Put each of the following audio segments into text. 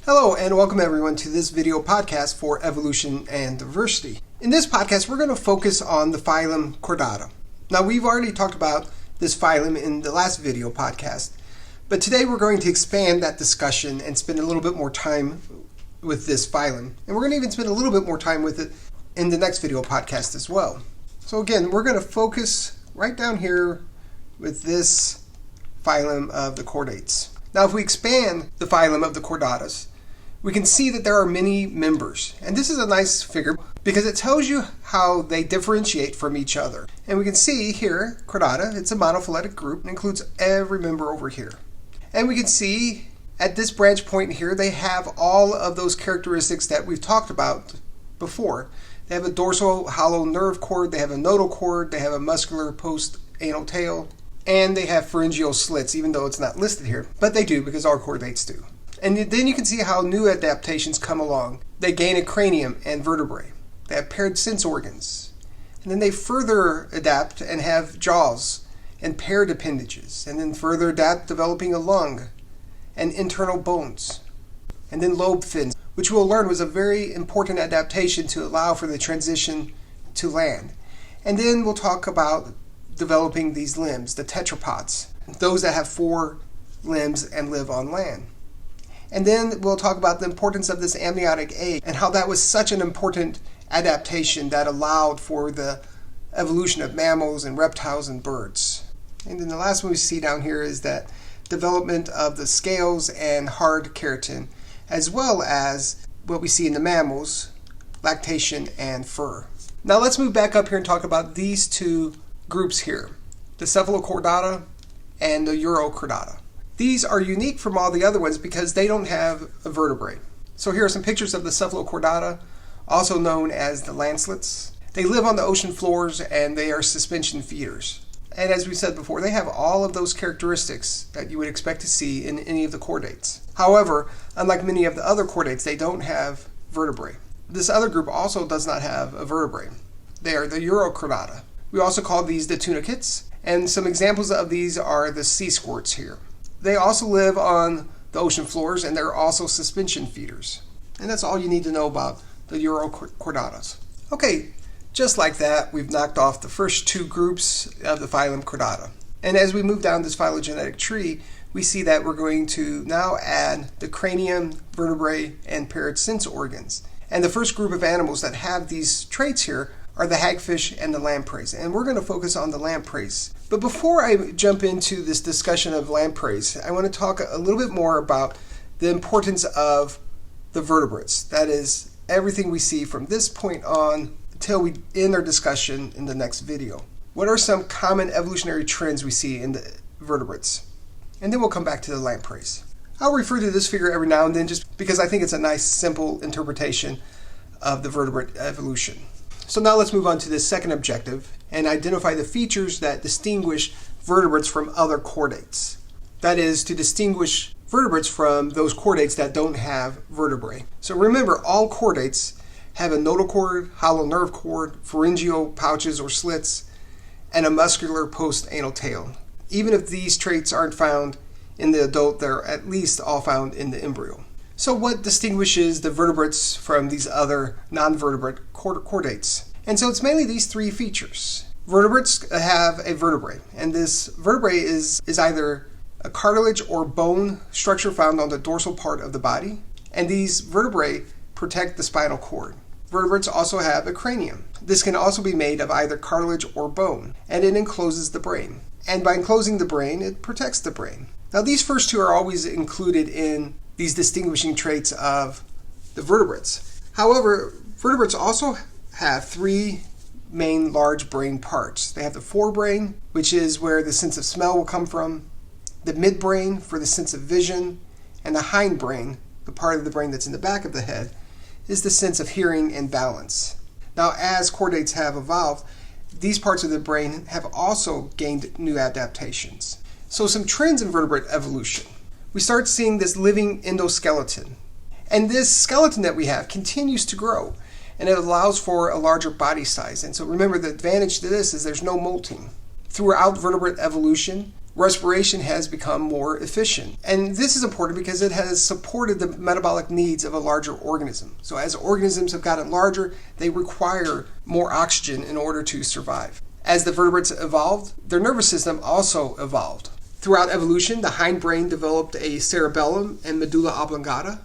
Hello and welcome everyone to this video podcast for evolution and diversity. In this podcast we're going to focus on the phylum Chordata. Now we've already talked about this phylum in the last video podcast, but today we're going to expand that discussion and spend a little bit more time with this phylum. And we're going to even spend a little bit more time with it in the next video podcast as well. So again, we're going to focus right down here with this phylum of the Chordates. Now if we expand the phylum of the Chordates, we can see that there are many members. And this is a nice figure because it tells you how they differentiate from each other. And we can see here, Chordata, it's a monophyletic group and includes every member over here. And we can see at this branch point here, they have all of those characteristics that we've talked about before. They have a dorsal hollow nerve cord, they have a nodal cord, they have a muscular post-anal tail, and they have pharyngeal slits, even though it's not listed here. But they do because all Chordates do. And then you can see how new adaptations come along. They gain a cranium and vertebrae. They have paired sense organs. And then they further adapt and have jaws and paired appendages. And then further adapt, developing a lung and internal bones. And then lobe fins, which we'll learn was a very important adaptation to allow for the transition to land. And then we'll talk about developing these limbs, the tetrapods, those that have 4 limbs and live on land. And then we'll talk about the importance of this amniotic egg and how that was such an important adaptation that allowed for the evolution of mammals and reptiles and birds. And then the last one we see down here is that development of the scales and hard keratin, as well as what we see in the mammals, lactation and fur. Now let's move back up here and talk about these two groups here, the Cephalochordata and the Urochordata. These are unique from all the other ones because they don't have a vertebrae. So here are some pictures of the Cephalochordata, also known as the lancelets. They live on the ocean floors and they are suspension feeders. And as we said before, they have all of those characteristics that you would expect to see in any of the chordates. However, unlike many of the other chordates, they don't have vertebrae. This other group also does not have a vertebrae. They are the Urochordata. We also call these the tunicates, and some examples of these are the sea squirts here. They also live on the ocean floors and they're also suspension feeders. And that's all you need to know about the Urochordatas. Okay, just like that, we've knocked off the first 2 groups of the phylum Chordata. And as we move down this phylogenetic tree, we see that we're going to now add the cranium, vertebrae, and paired sense organs. And the first group of animals that have these traits here are the hagfish and the lampreys. And we're going to focus on the lampreys. But before I jump into this discussion of lampreys, I want to talk a little bit more about the importance of the vertebrates. That is, everything we see from this point on until we end our discussion in the next video. What are some common evolutionary trends we see in the vertebrates? And then we'll come back to the lampreys. I'll refer to this figure every now and then just because I think it's a nice, simple interpretation of the vertebrate evolution. So now let's move on to this second objective and identify the features that distinguish vertebrates from other chordates. That is, to distinguish vertebrates from those chordates that don't have vertebrae. So remember, all chordates have a nodal cord, hollow nerve cord, pharyngeal pouches or slits, and a muscular post-anal tail. Even if these traits aren't found in the adult, they're at least all found in the embryo. So what distinguishes the vertebrates from these other non-vertebrate chordates? And so it's mainly these 3 features. Vertebrates have a vertebrae, and this vertebrae is either a cartilage or bone structure found on the dorsal part of the body, and these vertebrae protect the spinal cord. Vertebrates also have a cranium. This can also be made of either cartilage or bone, and it encloses the brain. And by enclosing the brain, it protects the brain. Now these first 2 are always included in these distinguishing traits of the vertebrates. However, vertebrates also have 3 main large brain parts. They have the forebrain, which is where the sense of smell will come from, the midbrain for the sense of vision, and the hindbrain, the part of the brain that's in the back of the head, is the sense of hearing and balance. Now, as chordates have evolved, these parts of the brain have also gained new adaptations. So some trends in vertebrate evolution. We start seeing this living endoskeleton. And this skeleton that we have continues to grow, and it allows for a larger body size. And so remember, the advantage to this is there's no molting. Throughout vertebrate evolution, respiration has become more efficient. And this is important because it has supported the metabolic needs of a larger organism. So as organisms have gotten larger, they require more oxygen in order to survive. As the vertebrates evolved, their nervous system also evolved. Throughout evolution, the hindbrain developed a cerebellum and medulla oblongata,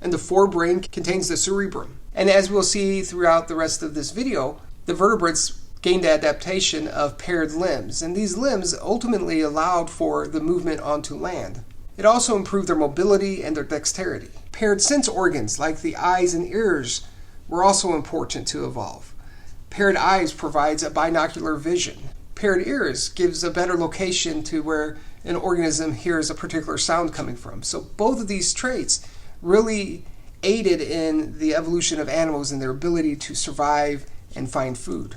and the forebrain contains the cerebrum. And as we'll see throughout the rest of this video, the vertebrates gained adaptation of paired limbs, and these limbs ultimately allowed for the movement onto land. It also improved their mobility and their dexterity. Paired sense organs like the eyes and ears were also important to evolve. Paired eyes provides a binocular vision. Paired ears gives a better location to where an organism hears a particular sound coming from. So both of these traits really aided in the evolution of animals and their ability to survive and find food.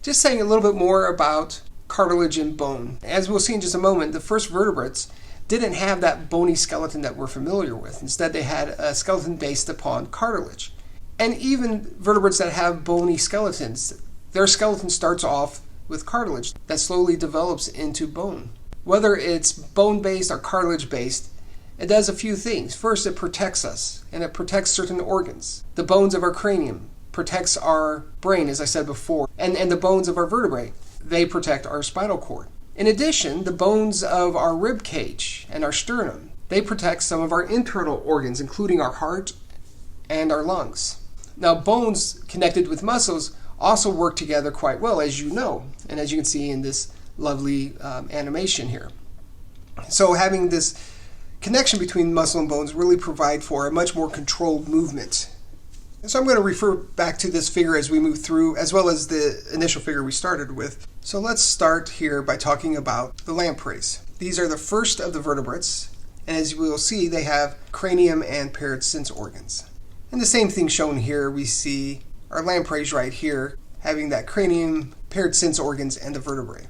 Just saying a little bit more about cartilage and bone. As we'll see in just a moment, the first vertebrates didn't have that bony skeleton that we're familiar with. Instead, they had a skeleton based upon cartilage. And even vertebrates that have bony skeletons, their skeleton starts off with cartilage that slowly develops into bone. Whether it's bone-based or cartilage-based, it does a few things. First, it protects us, and it protects certain organs. The bones of our cranium protects our brain, as I said before, and the bones of our vertebrae, they protect our spinal cord. In addition, the bones of our rib cage and our sternum, they protect some of our internal organs, including our heart and our lungs. Now, bones connected with muscles also work together quite well, as you know, and as you can see in this lovely animation here. So having this connection between muscle and bones really provide for a much more controlled movement. And so I'm going to refer back to this figure as we move through, as well as the initial figure we started with. So let's start here by talking about the lampreys. These are the first of the vertebrates, and as we will see, they have cranium and paired sense organs. And the same thing shown here, we see our lampreys right here, having that cranium, paired sense organs, and the vertebrae.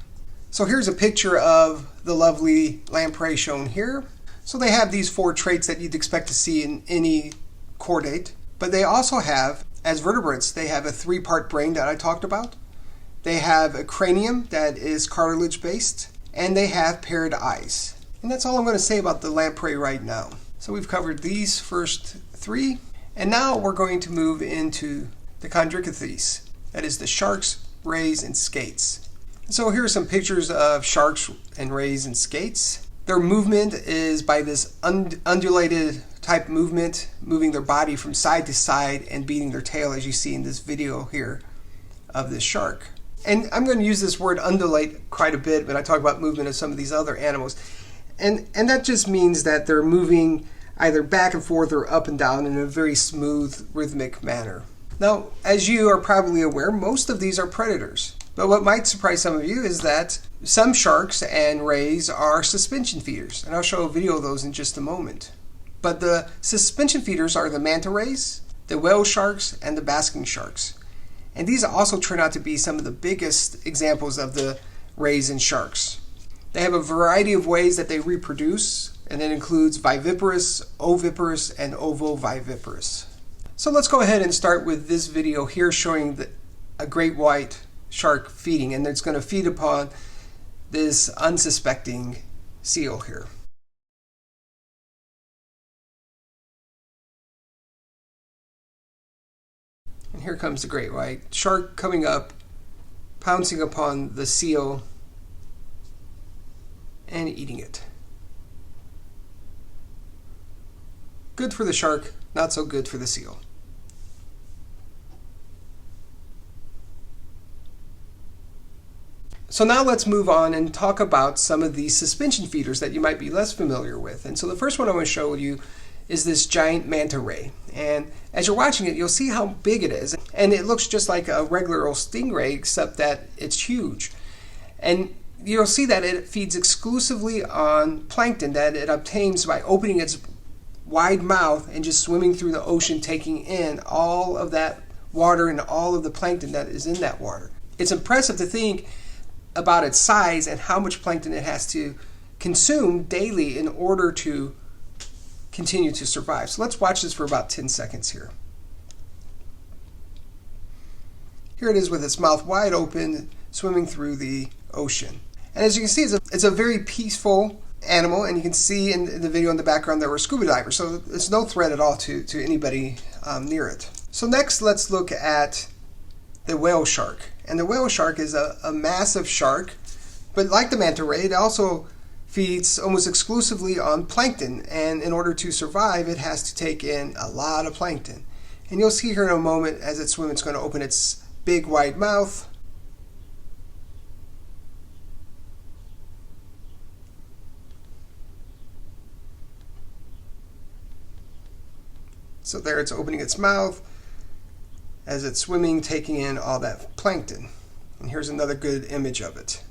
So here's a picture of the lovely lamprey shown here. So they have these four traits that you'd expect to see in any chordate, but they also have, as vertebrates, they have a three-part brain that I talked about. They have a cranium that is cartilage-based, and they have paired eyes. And that's all I'm going to say about the lamprey right now. So we've covered these first three, and now we're going to move into the chondrichthyes, that is the sharks, rays, and skates. So here are some pictures of sharks and rays and skates. Their movement is by this undulated type movement, moving their body from side to side and beating their tail, as you see in this video here of this shark. And I'm going to use this word undulate quite a bit when I talk about movement of some of these other animals. And that just means that they're moving either back and forth or up and down in a very smooth, rhythmic manner. Now, as you are probably aware, most of these are predators. But what might surprise some of you is that some sharks and rays are suspension feeders. And I'll show a video of those in just a moment. But the suspension feeders are the manta rays, the whale sharks, and the basking sharks. And these also turn out to be some of the biggest examples of the rays and sharks. They have a variety of ways that they reproduce, and it includes viviparous, oviparous, and ovoviviparous. So let's go ahead and start with this video here showing a great white shark feeding, and it's going to feed upon this unsuspecting seal here. And here comes the great white shark coming up, pouncing upon the seal and eating it. Good for the shark, not so good for the seal. So now let's move on and talk about some of these suspension feeders that you might be less familiar with. And so the first one I want to show you is this giant manta ray. And as you're watching it, you'll see how big it is. And it looks just like a regular old stingray, except that it's huge. And you'll see that it feeds exclusively on plankton that it obtains by opening its wide mouth and just swimming through the ocean, taking in all of that water and all of the plankton that is in that water. It's impressive to think about its size and how much plankton it has to consume daily in order to continue to survive. So let's watch this for about 10 seconds here. Here it is with its mouth wide open, swimming through the ocean. And as you can see, it's a very peaceful animal, and you can see in the video in the background there were scuba divers, so it's no threat at all to anybody near it. So next, let's look at the whale shark. And the whale shark is a massive shark, but like the manta ray, it also feeds almost exclusively on plankton, and in order to survive, it has to take in a lot of plankton. And you'll see here in a moment, as it swims, it's going to open its big wide mouth. So there it's opening its mouth as it's swimming, taking in all that plankton. And here's another good image of it.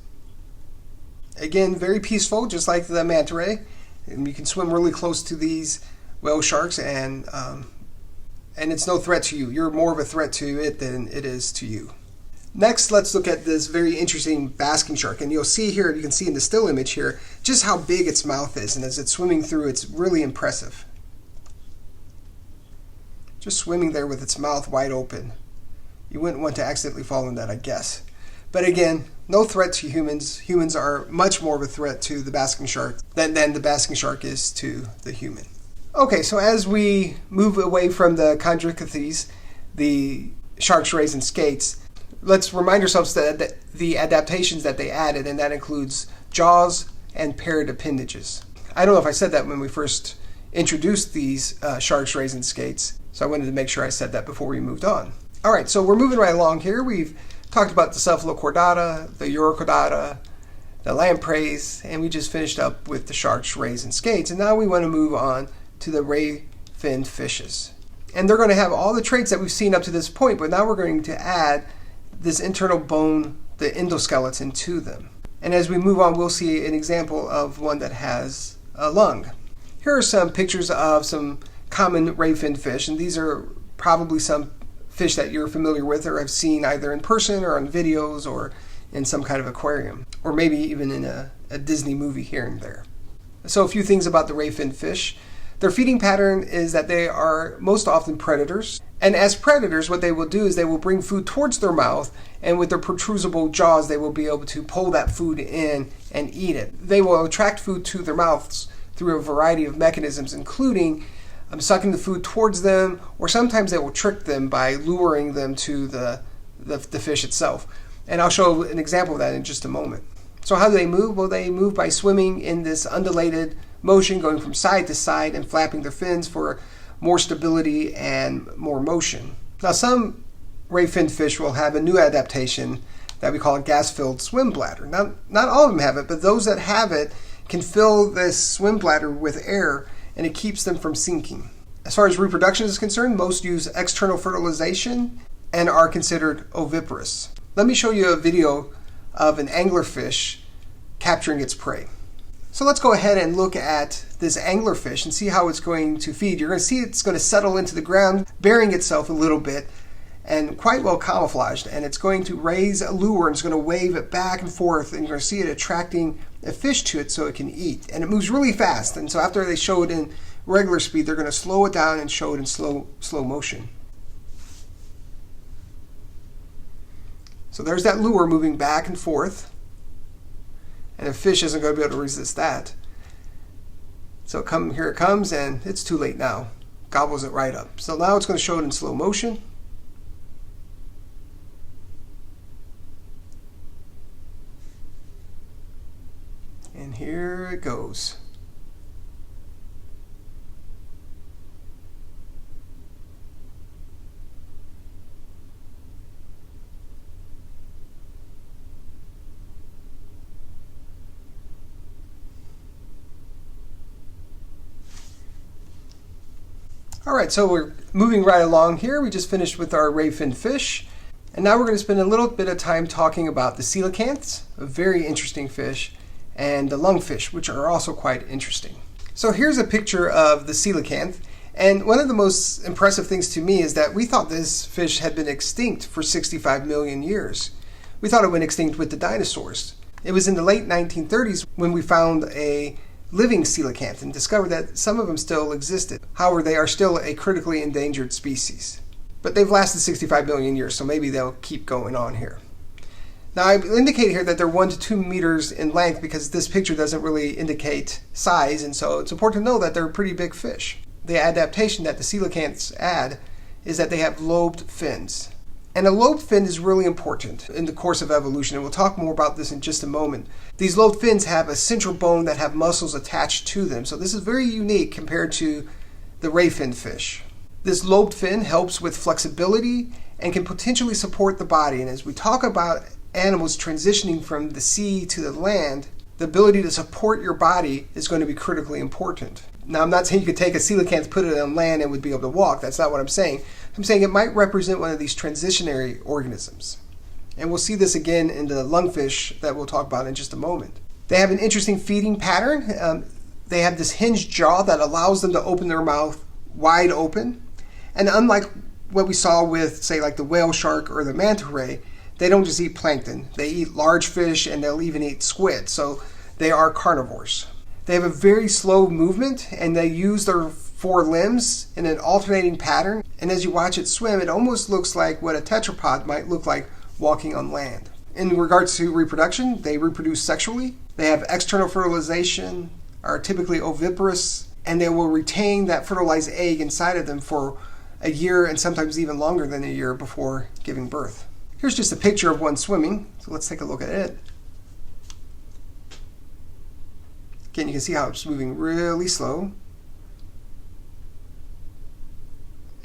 Again, very peaceful, just like the manta ray. And you can swim really close to these whale sharks, and it's no threat to you. You're more of a threat to it than it is to you. Next, let's look at this very interesting basking shark. And you'll see here, you can see in the still image here, just how big its mouth is. And as it's swimming through, it's really impressive. Just swimming there with its mouth wide open. You wouldn't want to accidentally fall in that, I guess. But again, no threat to humans. Humans are much more of a threat to the basking shark than the basking shark is to the human. Okay, so as we move away from the Chordates, the sharks, rays, and skates, let's remind ourselves that the adaptations that they added, and that includes jaws and paired appendages. I don't know if I said that when we first introduced these sharks, rays, and skates, so I wanted to make sure I said that before we moved on. All right, so we're moving right along here. We've talked about the Chordata, the Chordata, the Lampreys, and we just finished up with the sharks, rays, and skates. And now we want to move on to the Rayfinned fishes. And they're going to have all the traits that we've seen up to this point, but now we're going to add this internal bone, the endoskeleton, to them. And as we move on, we'll see an example of one that has a lung. Here are some pictures of some common Rayfinned fish, and these are probably some fish that you're familiar with or have seen either in person or on videos or in some kind of aquarium, or maybe even in a Disney movie here and there. So a few things about the Rayfinned fish. Their feeding pattern is that they are most often predators. And as predators, what they will do is they will bring food towards their mouth, and with their protrusible jaws, they will be able to pull that food in and eat it. They will attract food to their mouths through a variety of mechanisms, including sucking the food towards them, or sometimes they will trick them by luring them to the fish itself. And I'll show an example of that in just a moment. So how do they move? Well, they move by swimming in this undulated motion, going from side to side and flapping their fins for more stability and more motion. Now, some Rayfinned fish will have a new adaptation that we call a gas-filled swim bladder. Now, not all of them have it, but those that have it can fill this swim bladder with air, and it keeps them from sinking. As far as reproduction is concerned, most use external fertilization and are considered oviparous. Let me show you a video of an anglerfish capturing its prey. So let's go ahead and look at this anglerfish and see how it's going to feed. You're going to see it's going to settle into the ground, burying itself a little bit, and quite well camouflaged. And it's going to raise a lure and it's going to wave it back and forth, and you're going to see it attracting a fish to it so it can eat. And it moves really fast. And so after they show it in regular speed, they're going to slow it down and show it in slow motion. So there's that lure moving back and forth. And the fish isn't going to be able to resist that. So here it comes, and it's too late now. Gobbles it right up. So now it's going to show it in slow motion. And here it goes. All right, so we're moving right along here. We just finished with our Rayfinned fish. And now we're going to spend a little bit of time talking about the coelacanths, a very interesting fish, and the lungfish, which are also quite interesting. So here's a picture of the coelacanth. And one of the most impressive things to me is that we thought this fish had been extinct for 65 million years. We thought it went extinct with the dinosaurs. It was in the late 1930s when we found a living coelacanth and discovered that some of them still existed. However, they are still a critically endangered species. But they've lasted 65 million years, so maybe they'll keep going on here. Now I indicate here that they're 1 to 2 meters in length because this picture doesn't really indicate size, and so it's important to know that they're pretty big fish. The adaptation that the coelacanths add is that they have lobed fins. And a lobed fin is really important in the course of evolution, and we'll talk more about this in just a moment. These lobed fins have a central bone that have muscles attached to them, so this is very unique compared to the Rayfinned fish. This lobed fin helps with flexibility and can potentially support the body, and as we talk about animals transitioning from the sea to the land, the ability to support your body is going to be critically important. Now, I'm not saying you could take a coelacanth, put it on land, and would be able to walk. That's not what I'm saying. I'm saying it might represent one of these transitionary organisms. And we'll see this again in the lungfish that we'll talk about in just a moment. They have an interesting feeding pattern. They have this hinged jaw that allows them to open their mouth wide open. And unlike what we saw with, say, like the whale shark or the manta ray, they don't just eat plankton. They eat large fish, and they'll even eat squid. So they are carnivores. They have a very slow movement, and they use their 4 limbs in an alternating pattern. And as you watch it swim, it almost looks like what a tetrapod might look like walking on land. In regards to reproduction, they reproduce sexually. They have external fertilization, are typically oviparous, and they will retain that fertilized egg inside of them for a year and sometimes even longer than a year before giving birth. Here's just a picture of one swimming, so let's take a look at it. Again, you can see how it's moving really slow.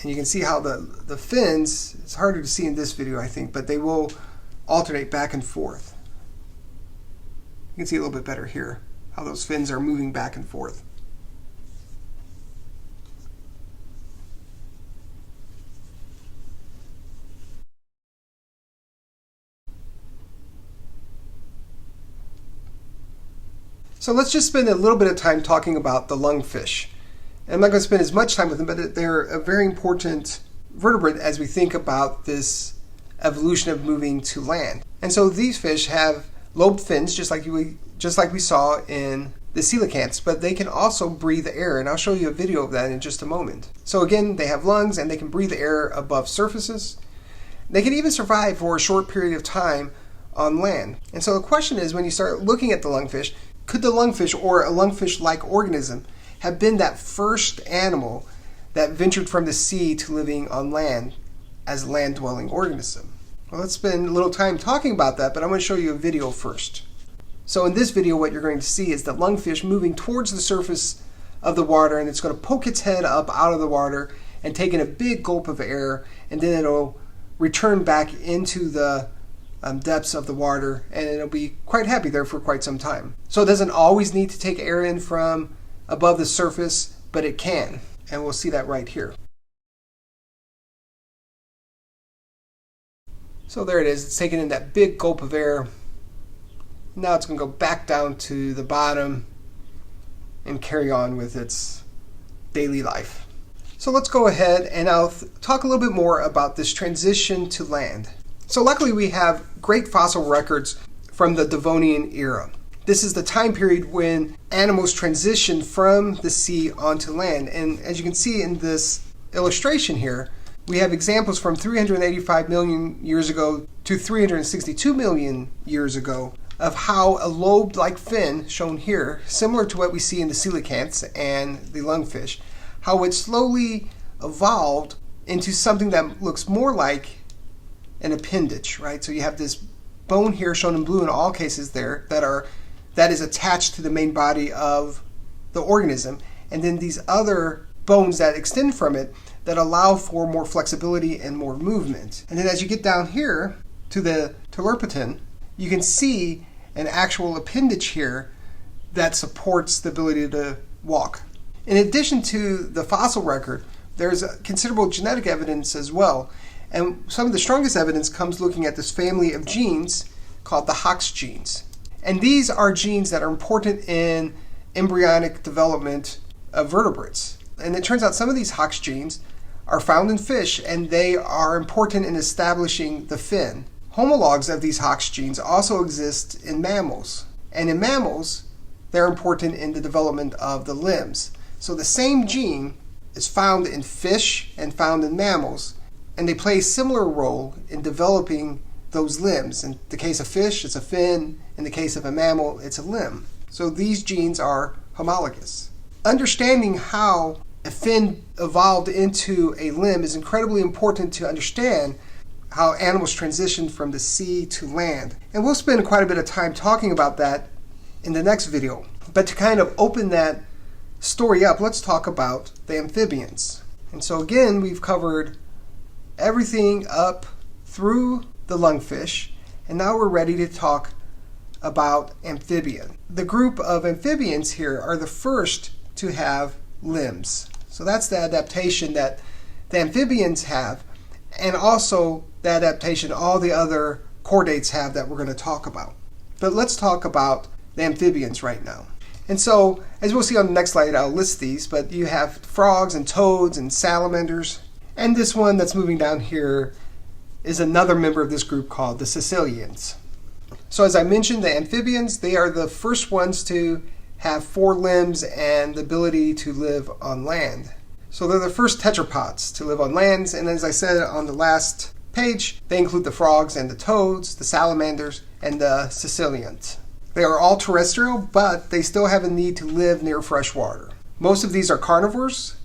And you can see how the fins, it's harder to see in this video, I think, but they will alternate back and forth. You can see a little bit better here, how those fins are moving back and forth. So let's just spend a little bit of time talking about the lungfish. And I'm not going to spend as much time with them, but they're a very important vertebrate as we think about this evolution of moving to land. And so these fish have lobed fins, just like we saw in the coelacanths, but they can also breathe air, and I'll show you a video of that in just a moment. So again, they have lungs, and they can breathe air above surfaces. They can even survive for a short period of time on land. And so the question is, when you start looking at the lungfish, could the lungfish or a lungfish-like organism have been that first animal that ventured from the sea to living on land as a land-dwelling organism? Well, let's spend a little time talking about that, but I'm going to show you a video first. So in this video, what you're going to see is the lungfish moving towards the surface of the water, and it's going to poke its head up out of the water and take in a big gulp of air, and then it'll return back into the depths of the water, and it'll be quite happy there for quite some time. So it doesn't always need to take air in from above the surface, but it can, and we'll see that right here. So there it is, it's taking in that big gulp of air. Now it's going to go back down to the bottom and carry on with its daily life. So let's go ahead and I'll talk a little bit more about this transition to land. So luckily we have great fossil records from the Devonian era. This is the time period when animals transitioned from the sea onto land. And as you can see in this illustration here, we have examples from 385 million years ago to 362 million years ago of how a lobe-like fin, shown here, similar to what we see in the coelacanths and the lungfish, how it slowly evolved into something that looks more like an appendage, right? So you have this bone here shown in blue in all cases there that is attached to the main body of the organism, and then these other bones that extend from it that allow for more flexibility and more movement. And then as you get down here to the Coelacanth, you can see an actual appendage here that supports the ability to walk. In addition to the fossil record, there's considerable genetic evidence as well. And some of the strongest evidence comes looking at this family of genes called the Hox genes. And these are genes that are important in embryonic development of vertebrates. And it turns out some of these Hox genes are found in fish, and they are important in establishing the fin. Homologs of these Hox genes also exist in mammals. And in mammals, they're important in the development of the limbs. So the same gene is found in fish and found in mammals, and they play a similar role in developing those limbs. In the case of fish, it's a fin. In the case of a mammal, it's a limb. So these genes are homologous. Understanding how a fin evolved into a limb is incredibly important to understand how animals transitioned from the sea to land. And we'll spend quite a bit of time talking about that in the next video. But to kind of open that story up, let's talk about the amphibians. And so again, we've covered everything up through the lungfish, and now we're ready to talk about amphibian. The group of amphibians here are the first to have limbs. So that's the adaptation that the amphibians have, and also the adaptation all the other chordates have that we're going to talk about. But let's talk about the amphibians right now. And so, as we'll see on the next slide, I'll list these, but you have frogs and toads and salamanders. And this one that's moving down here is another member of this group called the caecilians. So as I mentioned, the amphibians, they are the first ones to have 4 limbs and the ability to live on land. So they're the first tetrapods to live on land, and as I said on the last page, they include the frogs and the toads, the salamanders, and the caecilians. They are all terrestrial, but they still have a need to live near fresh water. Most of these are carnivores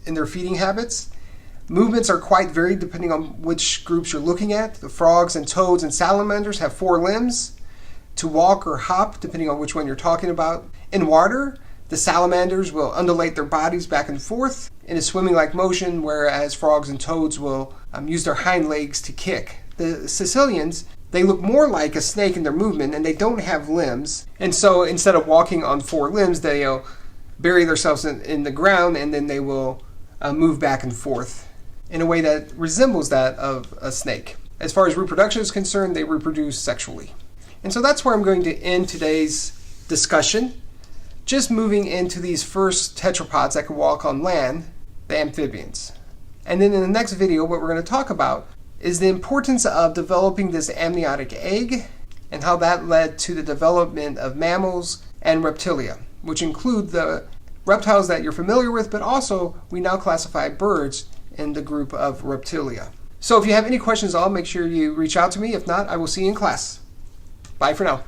in their feeding habits. Movements are quite varied depending on which groups you're looking at. The frogs and toads and salamanders have 4 limbs to walk or hop, depending on which one you're talking about. In water, the salamanders will undulate their bodies back and forth in a swimming-like motion, whereas frogs and toads will use their hind legs to kick. The caecilians, they look more like a snake in their movement, and they don't have limbs. And so instead of walking on 4 limbs, they'll bury themselves in the ground, and then they will move back and forth in a way that resembles that of a snake. As far as reproduction is concerned, they reproduce sexually. And so that's where I'm going to end today's discussion. Just moving into these first tetrapods that can walk on land, the amphibians. And then in the next video, what we're going to talk about is the importance of developing this amniotic egg and how that led to the development of mammals and reptilia, which include the reptiles that you're familiar with, but also we now classify birds in the group of reptilia. So if you have any questions at all, make sure you reach out to me. If not, I will see you in class. Bye for now.